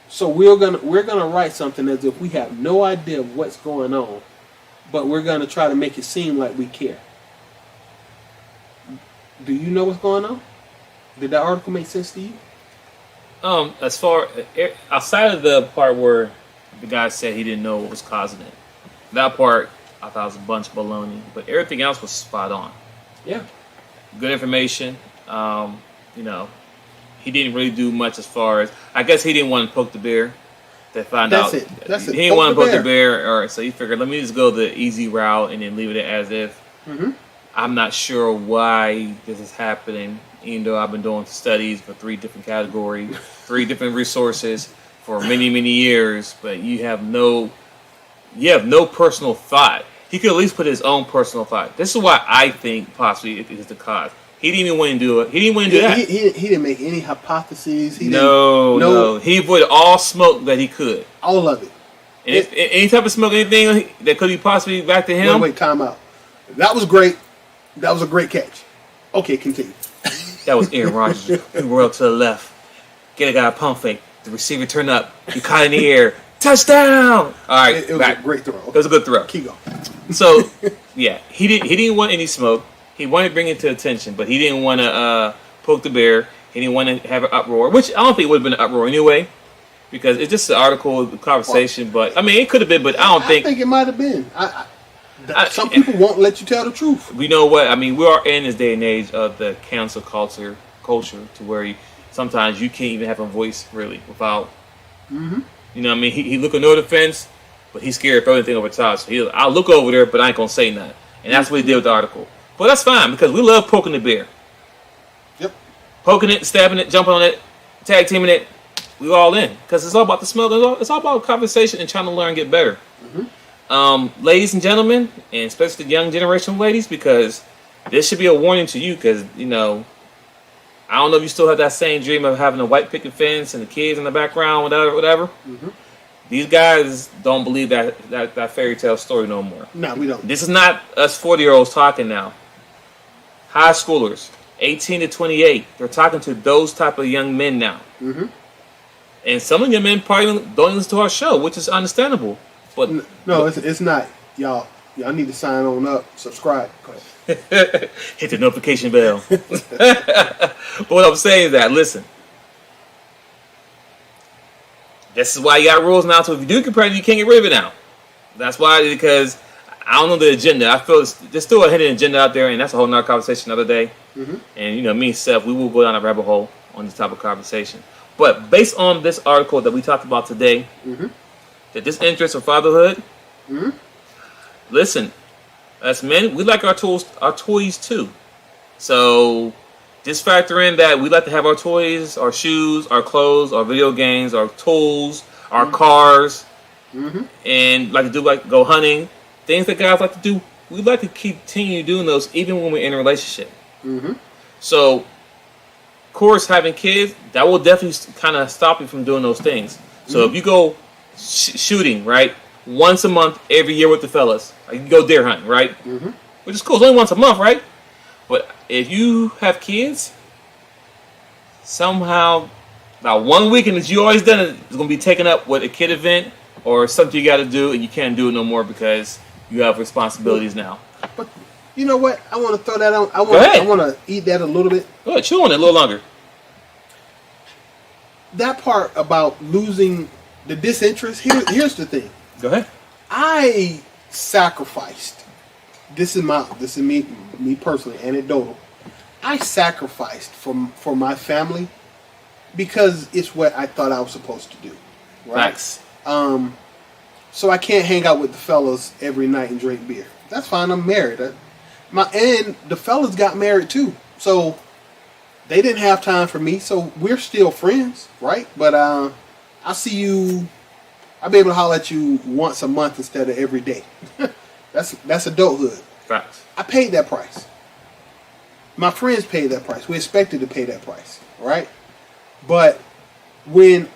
So we're gonna write something as if we have no idea of what's going on, but we're gonna try to make it seem like we care. Do you know what's going on? Did that article make sense to you? As far outside of the part where the guy said he didn't know what was causing it, that part I thought was a bunch of baloney. But everything else was spot on. Yeah, good information. He didn't really do much as far as, I guess he didn't want to poke the bear. They found out That's it. He didn't want to poke the bear, so he figured, let me just go the easy route and then leave it as if. I'm not sure why this is happening, even though I've been doing studies for 3 different categories, 3 different resources for many, many years, but you have no personal thought. He could at least put his own personal thought. This is why I think possibly it is the cause. He didn't even want to do it. He didn't want to do that. He didn't make any hypotheses. No. He avoided all smoke that he could. All of it. And any type of smoke, anything that could be possibly back to him. Wait, time out. That was great. That was a great catch. Okay, continue. That was Aaron Rodgers. He rolled to the left. Get a guy a pump fake. The receiver turned up. He caught in the air. Touchdown! All right, it was a great throw. It was a good throw. Keep going. So, yeah, he didn't want any smoke. He wanted to bring it to attention, but he didn't want to poke the bear. He didn't want to have an uproar, which I don't think it would have been an uproar anyway, because it's just an article, conversation. But I mean, it could have been, but I think it might have been. Some people won't let you tell the truth. We know what I mean. We are in this day and age of the cancel culture to where sometimes you can't even have a voice really without. You know what I mean? He look at no defense, but he's scared of everything over top. So I'll look over there, but I ain't gonna say nothing. And that's what he did with the article. But that's fine, because we love poking the bear. Yep. Poking it, stabbing it, jumping on it, tag teaming it. We all in. Because it's all about the smell. It's all about conversation and trying to learn and get better. Ladies and gentlemen, and especially the young generation ladies, because this should be a warning to you, because, I don't know if you still have that same dream of having a white picket fence and the kids in the background, whatever. These guys don't believe that fairy tale story no more. No, we don't. This is not us 40-year-olds talking now. High schoolers, 18 to 28, they're talking to those type of young men now. And some of your men probably don't listen to our show, which is understandable. But no, it's not. Y'all need to sign on up, subscribe. Go ahead. Hit the notification bell. But what I'm saying is that, listen, this is why you got rules now. So if you do get pregnant, you can't get rid of it now. That's why, because I don't know the agenda. I feel there's still a hidden agenda out there, and that's a whole nother conversation another day. Mm-hmm. And me and Seth, we will go down a rabbit hole on this type of conversation. But based on this article that we talked about today, the Disinterest of Fatherhood. Listen, as men, we like our toys too. So just factor in that we like to have our toys, our shoes, our clothes, our video games, our tools, our cars, and like to do go hunting, things that guys like to do. We like to continue doing those even when we're in a relationship. So, of course, having kids, that will definitely kind of stop you from doing those things. So if you go shooting, right, once a month, every year with the fellas, like you go deer hunting, right, which is cool. It's only once a month, right? But if you have kids, somehow, about 1 weekend that you always done it is going to be taken up with a kid event or something you got to do, and you can't do it no more because you have responsibilities now. But you know what? I want to throw that on. I want to eat that a little bit. Go ahead, chew on it a little longer. That part about losing the disinterest. Here's the thing. Go ahead. I sacrificed. This is me personally, anecdotal. I sacrificed for my family because it's what I thought I was supposed to do. Right? Facts. So I can't hang out with the fellas every night and drink beer. That's fine. I'm married. And the fellas got married too. So they didn't have time for me. So we're still friends, right? But I'll see you. I'll be able to holler at you once a month instead of every day. That's adulthood. Facts. I paid that price. My friends paid that price. We expected to pay that price, right? But when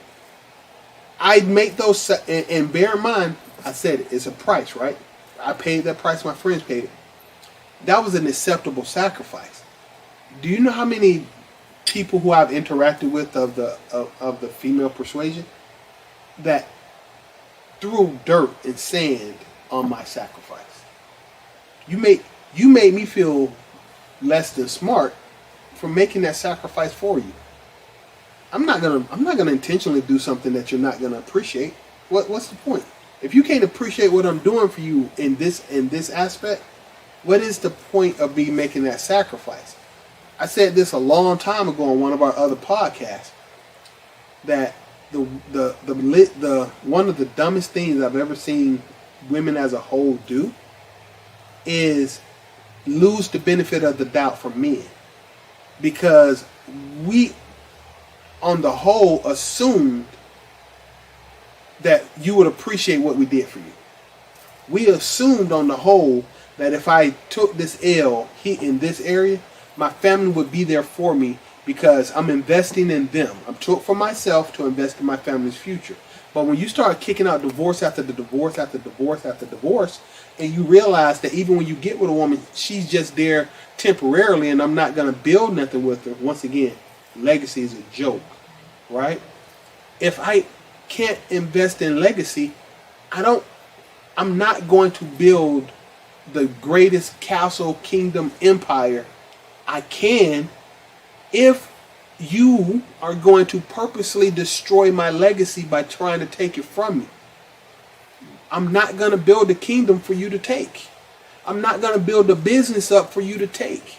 I make those, and bear in mind, I said it's a price, right? I paid that price. My friends paid it. That was an acceptable sacrifice. Do you know how many people who I've interacted with of the female persuasion that threw dirt and sand on my sacrifice? You made me feel less than smart for making that sacrifice for you. I'm not gonna intentionally do something that you're not gonna appreciate. What's the point? If you can't appreciate what I'm doing for you in this aspect, what is the point of me making that sacrifice? I said this a long time ago on one of our other podcasts that the one of the dumbest things I've ever seen women as a whole do is lose the benefit of the doubt from men, because we on the whole assumed that you would appreciate what we did for you. We assumed on the whole that if I took this L in this area, my family would be there for me because I'm investing in them. I'm took for myself to invest in my family's future. But when you start kicking out divorce after the divorce after divorce after divorce, and you realize that even when you get with a woman, she's just there temporarily and I'm not going to build nothing with her. Once again, legacy is a joke, right? If I can't invest in legacy, I'm not going to build the greatest castle, kingdom, empire I can if you are going to purposely destroy my legacy by trying to take it from me. I'm not going to build a kingdom for you to take. I'm not going to build a business up for you to take.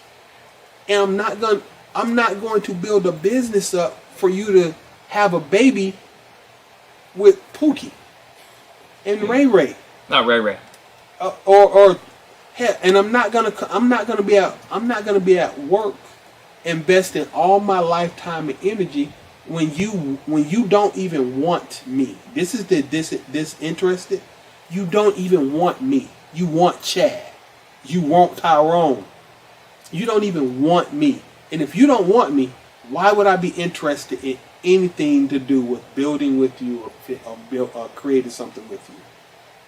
And I'm not going to build a business up for you to have a baby with Pookie and Ray Ray. Not Ray Ray. And I'm not gonna be at work investing all my lifetime and energy when you don't even want me. This is the disinterested. You don't even want me. You want Chad. You want Tyrone. You don't even want me. And if you don't want me, why would I be interested in anything to do with building with you or creating something with you?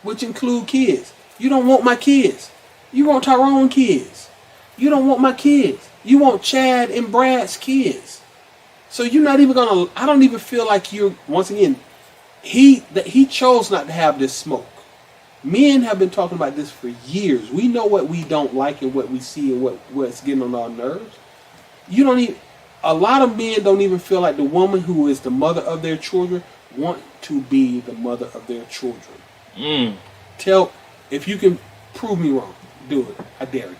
Which include kids. You don't want my kids. You want Tyrone kids. You don't want my kids. You want Chad and Brad's kids. So you're not even gonna. I don't even feel like you're. Once again, he chose not to have this smoke. Men have been talking about this for years. We know what we don't like and what we see and what's getting on our nerves. You don't even. A lot of men don't even feel like the woman who is the mother of their children want to be the mother of their children. If you can prove me wrong, do it. I dare you.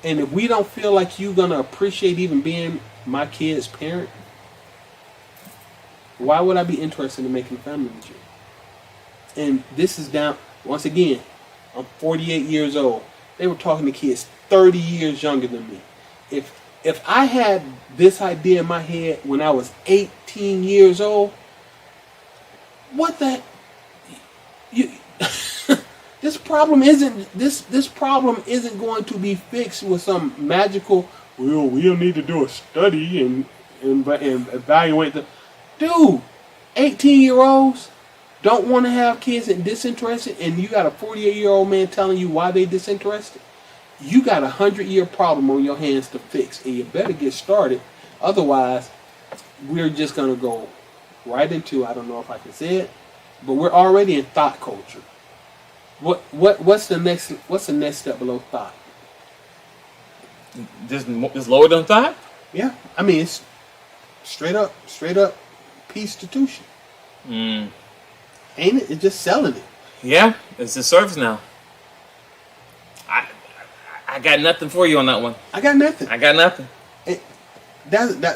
And if we don't feel like you're gonna appreciate even being my kid's parent, why would I be interested in making a family with you? And this is down, once again, I'm 48 years old. They were talking to kids 30 years younger than me. If I had this idea in my head when I was 18 years old, what the... This problem isn't going to be fixed with some magical, well, we'll need to do a study and evaluate the... Dude, 18-year-olds don't want to have kids and disinterested, and you got a 48-year-old man telling you why they disinterested. You got a 100-year problem on your hands to fix, and you better get started. Otherwise, we're just going to go right into, I don't know if I can say it, but we're already in thought culture. What's the next step below thought? Just lower than thought? Yeah, I mean it's straight up prostitution. Ain't it? It's just selling it. Yeah, it's a service now. I got nothing for you on that one. I got nothing.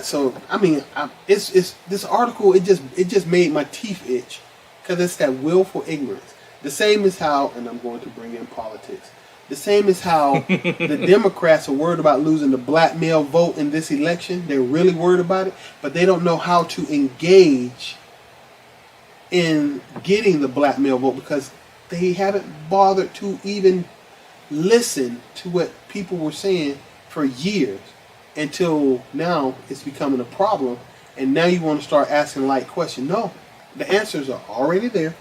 So I mean, it's this article. It just made my teeth itch because it's that willful ignorance. The same as how, and I'm going to bring in politics. The same as how the Democrats are worried about losing the black male vote in this election. They're really worried about it, but they don't know how to engage in getting the black male vote because they haven't bothered to even listen to what people were saying for years until now it's becoming a problem, and now you want to start asking light questions. No, the answers are already there.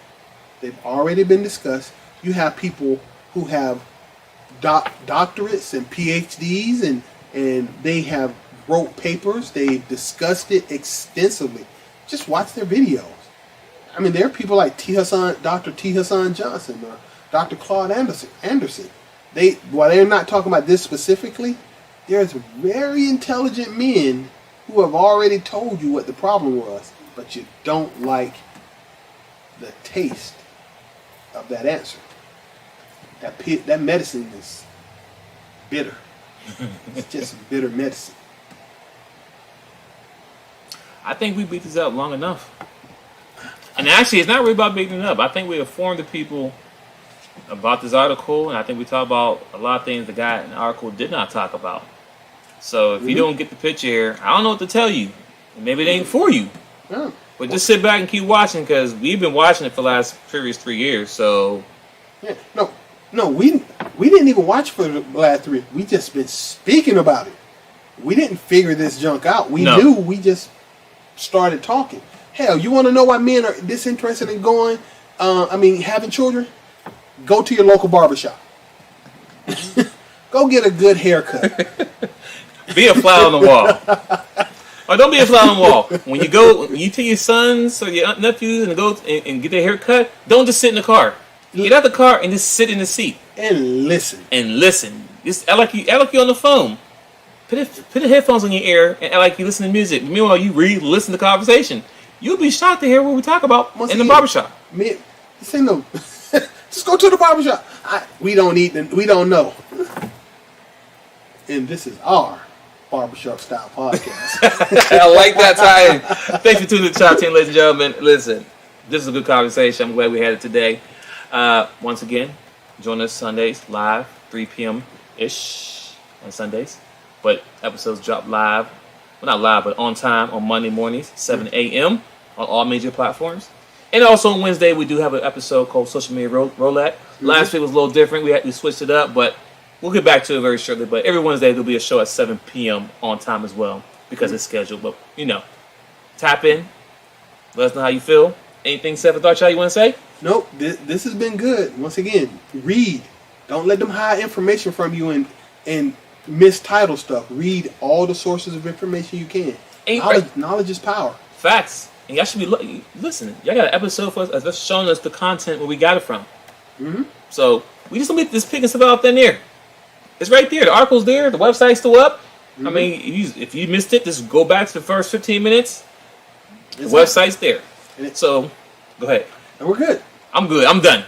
They've already been discussed. You have people who have doctorates and PhDs, and they have wrote papers. They've discussed it extensively. Just watch their videos. I mean, there are people like Dr. T. Hassan Johnson or Dr. Claude Anderson. While they're not talking about this specifically, there's very intelligent men who have already told you what the problem was, but you don't like the taste of that answer. That medicine is bitter. It's just bitter medicine. I think we beat this up long enough. And actually, it's not really about beating it up. I think we informed the people about this article, and I think we talked about a lot of things the guy in the article did not talk about. So if you don't get the picture here, I don't know what to tell you. Maybe it ain't for you. Yeah. But just sit back and keep watching because we've been watching it for the last previous 3 years. So yeah, no, we didn't even watch for the last 3. We just been speaking about it. We didn't figure this junk out. We knew. We just started talking. Hell, you want to know why men are disinterested in having children? Go to your local barbershop. Go get a good haircut. Be a fly on the wall. Or don't be a fly on the wall. When you take your sons or your nephews and go and get their hair cut, don't just sit in the car. Get out the car and just sit in the seat. And listen. Just act like you on the phone. Put the headphones on your ear and act like you listen to music. Meanwhile, you listen to the conversation. You'll be shocked to hear what we talk about in the barbershop. This ain't no... Just go to the barbershop. We don't know. And this is our barbershop style podcast. I like that tie-in. Thanks for tuning to the DaChop Team, ladies and gentlemen. Listen, this is a good conversation. I'm glad we had it today. Once again, join us Sundays live, 3 p.m.-ish on Sundays. But episodes drop live. Well, not live, but on time on Monday mornings, 7 a.m. on all major platforms. And also on Wednesday, we do have an episode called Social Media Roulette. Last week was a little different. We switched it up, but we'll get back to it very shortly. But every Wednesday, there'll be a show at 7 p.m. on time as well because it's scheduled. But, tap in. Let us know how you feel. Anything, Seth or Darcha, you want to say? Nope. This has been good. Once again, read. Don't let them hide information from you and mistitle stuff. Read all the sources of information you can. Knowledge is power. Facts. And y'all should be listening. Y'all got an episode for us that's showing us the content where we got it from. Mm-hmm. So we just picking stuff out there. It's right there. The article's there. The website's still up. Mm-hmm. I mean, if you missed it, just go back to the first 15 minutes. The website's there. So go ahead. And we're good. I'm good. I'm done.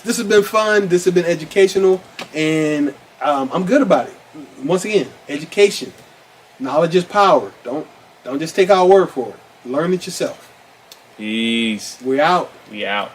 This has been fun. This has been educational, and I'm good about it. Once again, education, knowledge is power. Don't just take our word for it. Learn it yourself. Peace. We out. We out.